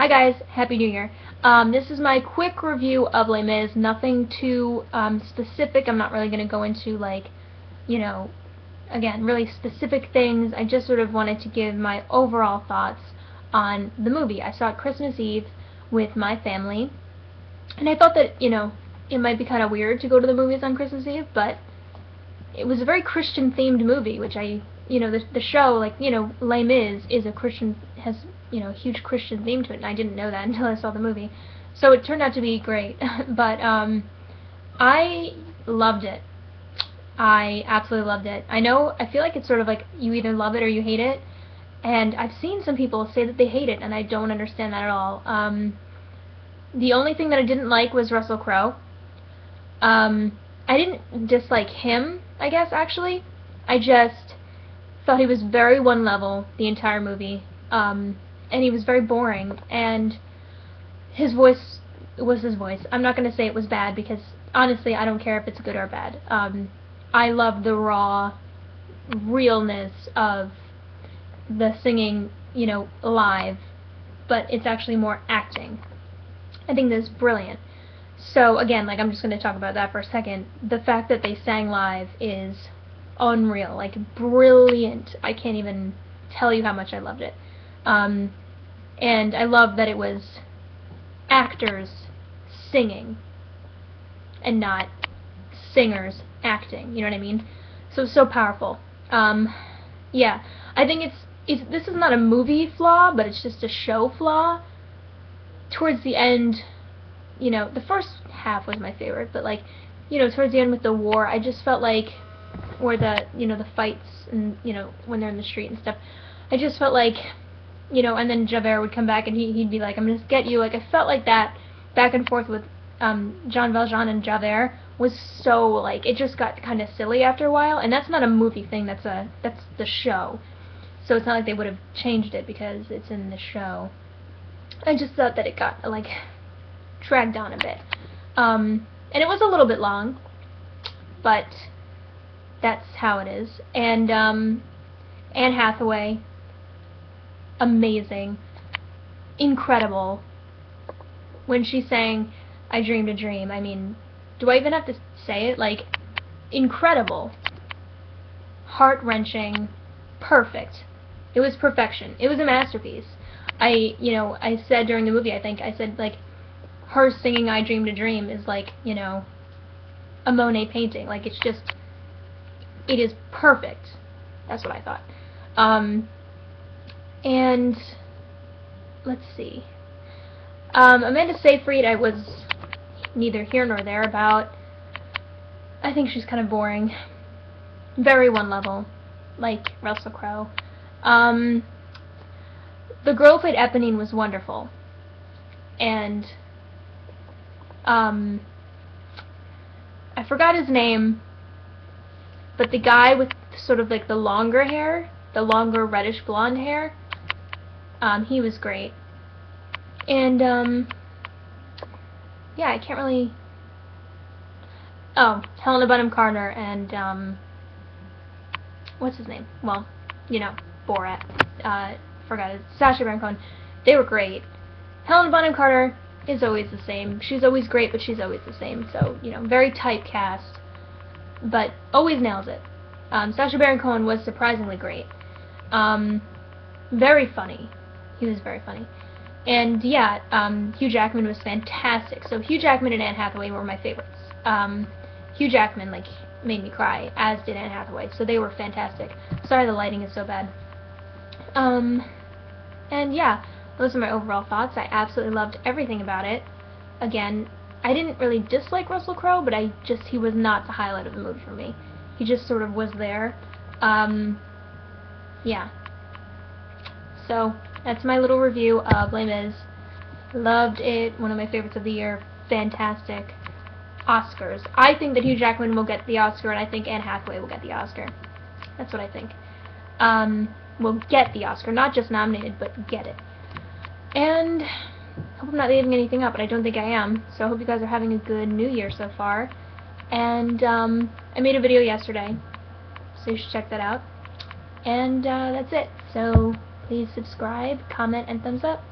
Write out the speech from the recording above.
Hi guys, Happy New Year. This is my quick review of Les Mis. Nothing too specific. I'm not really going to go into, like, you know, again, really specific things. I just sort of wanted to give my overall thoughts on the movie. I saw it Christmas Eve with my family, and I thought that, it might be kind of weird to go to the movies on Christmas Eve, but it was a very Christian-themed movie, which the show, like, Les Mis is a Christian, has, a huge Christian theme to it, and I didn't know that until I saw the movie. So it turned out to be great. But I loved it. I absolutely loved it. I feel like it's sort of like you either love it or you hate it, and I've seen some people say that they hate it, and I don't understand that at all. The only thing that I didn't like was Russell Crowe. I didn't dislike him, I guess, actually. I just thought he was very one level the entire movie, and he was very boring, and his voice was his voice. I'm not going to say it was bad, because honestly I don't care if it's good or bad. I love the raw realness of the singing, live, but it's actually more acting. I think that's brilliant. So again, like, I'm just going to talk about that for a second. The fact that they sang live is unreal, like, brilliant. I can't even tell you how much I loved it. And I love that it was actors singing and not singers acting, you know what I mean? So it's so powerful. Yeah, I think this is not a movie flaw, but it's just a show flaw. Towards the end, the first half was my favorite, but, like, towards the end with the war, I just felt like, or the fights and, when they're in the street and stuff, I just felt like, and then Javert would come back and he'd be like, I'm gonna get you. Like, I felt like that back and forth with Jean Valjean and Javert was so, like, it just got kind of silly after a while, and that's not a movie thing, that's the show. So it's not like they would have changed it because it's in the show. I just thought that it got, like, dragged on a bit. And it was a little bit long, but that's how it is. And Anne Hathaway, amazing, incredible. When she sang I Dreamed a Dream, I mean, do I even have to say it? Like, incredible, heart-wrenching, perfect. It was perfection. It was a masterpiece. I said during the movie, I said, like, her singing I Dreamed a Dream is like, a Monet painting. Like, it's just, it is perfect. That's what I thought. And let's see. Amanda Seyfried, I was neither here nor there about. I think she's kind of boring. Very one level, like Russell Crowe. The girl who played Eponine was wonderful. And I forgot his name, but the guy with sort of like the longer hair, the longer reddish blonde hair, he was great. And yeah, I can't really. Oh, Helena Bonham Carter and what's his name? Well, Borat. Forgot it. Sacha Baron Cohen. They were great. Helena Bonham Carter is always the same. She's always great, but she's always the same. So, very typecast, but always nails it. Sacha Baron Cohen was surprisingly great. Very funny. He was very funny. And yeah, Hugh Jackman was fantastic. So Hugh Jackman and Anne Hathaway were my favorites. Hugh Jackman, like, made me cry, as did Anne Hathaway. So they were fantastic. Sorry the lighting is so bad. And yeah, those are my overall thoughts. I absolutely loved everything about it. Again, I didn't really dislike Russell Crowe, but he was not the highlight of the movie for me. He just sort of was there. Yeah. So, that's my little review of Les Mis. Loved it. One of my favorites of the year. Fantastic. Oscars. I think that Hugh Jackman will get the Oscar, and I think Anne Hathaway will get the Oscar. That's what I think. Will get the Oscar. Not just nominated, but get it. And I hope I'm not leaving anything out, but I don't think I am. So I hope you guys are having a good New Year so far. And I made a video yesterday, so you should check that out. And that's it. So please subscribe, comment, and thumbs up.